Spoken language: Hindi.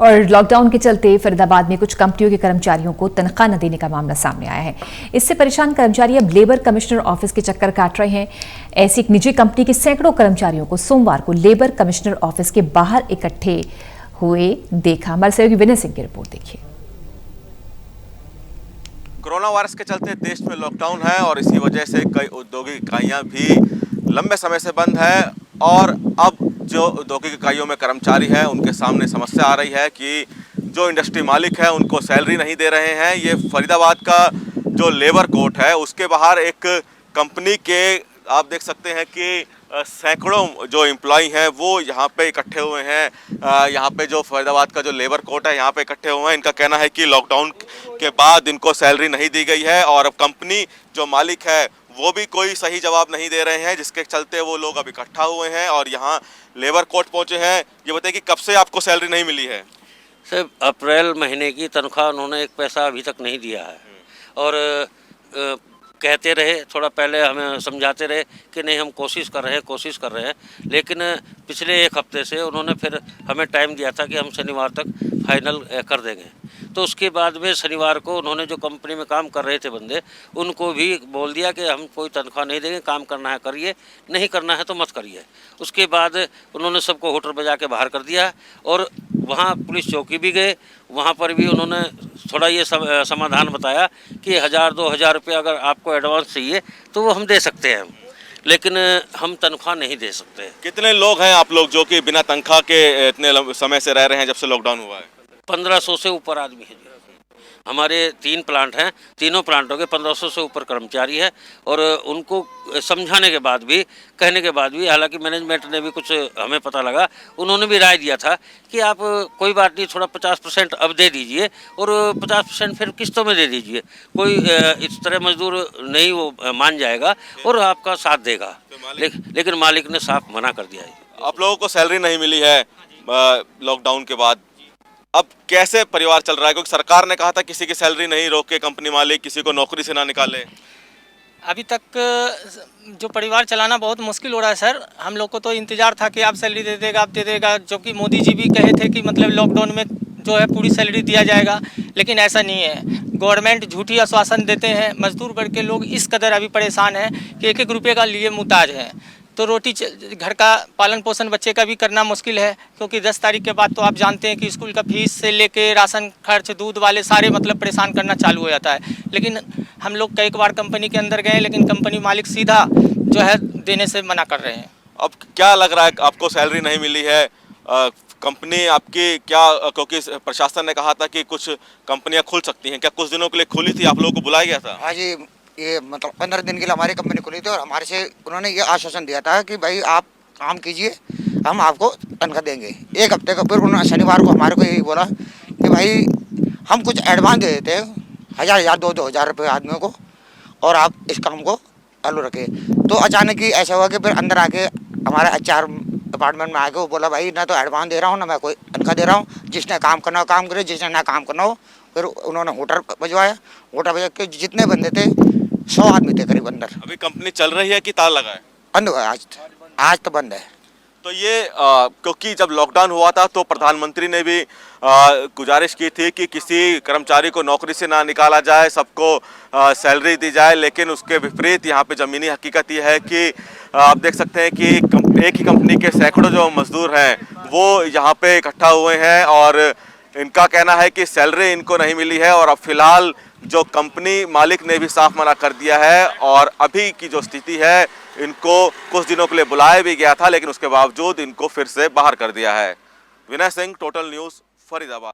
और लॉकडाउन के चलते फरीदाबाद में कुछ कंपनियों के कर्मचारियों को तनख्वाह न देने का मामला सामने आया है। इससे परेशान कर्मचारी अब लेबर कमिश्नर ऑफिस के चक्कर काट रहे हैं। ऐसी एक निजी कंपनी के सैकड़ों कर्मचारियों को सोमवार को लेबर कमिश्नर ऑफिस के बाहर इकट्ठे हुए देखा। हमारे सहयोगी विनय सिंह की रिपोर्ट देखिए। कोरोना वायरस के चलते देश में लॉकडाउन है और इसी वजह से कई औद्योगिक इकाइयां भी लंबे समय से बंद है और अब जो औद्योगिक इकाइयों में कर्मचारी हैं उनके सामने समस्या आ रही है कि जो इंडस्ट्री मालिक है उनको सैलरी नहीं दे रहे हैं। ये फरीदाबाद का जो लेबर कोर्ट है उसके बाहर एक कंपनी के आप देख सकते हैं कि सैकड़ों जो एम्प्लॉय हैं वो यहाँ पे इकट्ठे हुए हैं। यहाँ पे जो फरीदाबाद का जो लेबर कोर्ट है यहाँ पे इकट्ठे हुए हैं। इनका कहना है कि लॉकडाउन के बाद इनको सैलरी नहीं दी गई है और अब कंपनी जो मालिक है वो भी कोई सही जवाब नहीं दे रहे हैं, जिसके चलते वो लोग अब इकट्ठा हुए हैं और यहाँ लेबर कोर्ट पहुँचे हैं। ये बताइए कि कब से आपको सैलरी नहीं मिली है? सर, अप्रैल महीने की तनख्वाह उन्होंने एक पैसा अभी तक नहीं दिया है और कहते रहे, थोड़ा पहले हमें समझाते रहे कि नहीं हम कोशिश कर रहे हैं, लेकिन पिछले एक हफ्ते से उन्होंने फिर हमें टाइम दिया था कि हम शनिवार तक फाइनल कर देंगे। तो उसके बाद में शनिवार को उन्होंने जो कंपनी में काम कर रहे थे बंदे, उनको भी बोल दिया कि हम कोई तनख्वाह नहीं देंगे, काम करना है करिए, नहीं करना है तो मत करिए। उसके बाद उन्होंने सबको होटल बजा के बाहर कर दिया और वहाँ पुलिस चौकी भी गए। वहाँ पर भी उन्होंने थोड़ा ये समाधान बताया कि 1000-2000 रुपये अगर आपको एडवांस चाहिए तो वो हम दे सकते हैं, लेकिन हम तनख्वाह नहीं दे सकते। कितने लोग हैं आप लोग जो कि बिना तनख्वाह के इतने समय से रह रहे हैं जब से लॉकडाउन हुआ है? 1500 से ऊपर आदमी है। हमारे 3 प्लांट हैं, तीनों प्लांटों के 1500 से ऊपर कर्मचारी है और उनको समझाने के बाद भी, कहने के बाद भी, हालांकि मैनेजमेंट ने भी कुछ हमें पता लगा, उन्होंने भी राय दिया था कि आप कोई बात नहीं, थोड़ा 50% अब दे दीजिए और 50% फिर किस्तों में दे दीजिए। कोई इस तरह मजदूर नहीं वो मान जाएगा और आपका साथ देगा। लेकिन मालिक ने साफ मना कर दिया है। आप लोगों को सैलरी नहीं मिली है लॉकडाउन के बाद, अब कैसे परिवार चल रहा है? क्योंकि सरकार ने कहा था किसी की सैलरी नहीं रोके, कंपनी मालिक किसी को नौकरी से ना निकाले। अभी तक जो परिवार चलाना बहुत मुश्किल हो रहा है सर। हम लोग को तो इंतज़ार था कि आप सैलरी दे देगा, आप दे देगा, जो कि मोदी जी भी कहे थे कि मतलब लॉकडाउन में जो है पूरी सैलरी दिया जाएगा, लेकिन ऐसा नहीं है। गवर्नमेंट झूठी आश्वासन देते हैं। मजदूर वर्ग के लोग इस कदर अभी परेशान हैं कि 1-1 रुपये का लिए मुहताज हैं। तो रोटी घर का पालन पोषण बच्चे का भी करना मुश्किल है, क्योंकि 10 तारीख के बाद तो आप जानते हैं कि स्कूल का फीस से लेके राशन खर्च, दूध वाले सारे मतलब परेशान करना चालू हो जाता है। लेकिन हम लोग कई बार कंपनी के अंदर गए, लेकिन कंपनी मालिक सीधा जो है देने से मना कर रहे हैं। अब क्या लग रहा है आपको सैलरी नहीं मिली है? कंपनी आपकी क्या, क्योंकि प्रशासन ने कहा था कि कुछ कंपनियां खुल सकती हैं, क्या कुछ दिनों के लिए खुली थी? आप लोगों को बुलाया गया था? हाँ जी, ये मतलब 15 दिन के लिए हमारी कंपनी खुली थी और हमारे से उन्होंने ये आश्वासन दिया था कि भाई आप काम कीजिए, हम आपको तनख्वाह देंगे। एक हफ्ते का फिर उन्होंने शनिवार को हमारे को यही बोला कि भाई हम कुछ एडवांस दे देते हैं, 1000, 2,000 रुपये आदमियों को, और आप इस काम को चालू रखें। तो अचानक ही ऐसा हुआ कि फिर अंदर आके हमारे HR डिपार्टमेंट में आके वो बोला भाई ना तो एडवांस दे रहा हूँ ना मैं कोई तनख्वाह दे रहा हूँ, जिसने काम करना हो काम करे, जिसने ना काम करना हो। फिर उन्होंने होटल बजवाया, होटल बजा के जितने बंदे थे 100 आदमी थे करीब अंदर। अभी कंपनी चल रही है कि ताला लगा है? बंद हुआ है, आज तो बंद है। तो ये क्योंकि जब लॉकडाउन हुआ था तो प्रधानमंत्री ने भी गुजारिश की थी कि किसी कर्मचारी को नौकरी से ना निकाला जाए, सबको सैलरी दी जाए, लेकिन उसके विपरीत यहाँ पे ज़मीनी हकीकत ये है कि आप देख सकते हैं कि एक ही कंपनी के सैकड़ों जो मजदूर हैं वो यहाँ पे इकट्ठा हुए हैं और इनका कहना है कि सैलरी इनको नहीं मिली है और अब फिलहाल जो कंपनी मालिक ने भी साफ मना कर दिया है और अभी की जो स्थिति है, इनको कुछ दिनों के लिए बुलाया भी गया था लेकिन उसके बावजूद इनको फिर से बाहर कर दिया है। Vinay Singh, total news, Faridabad.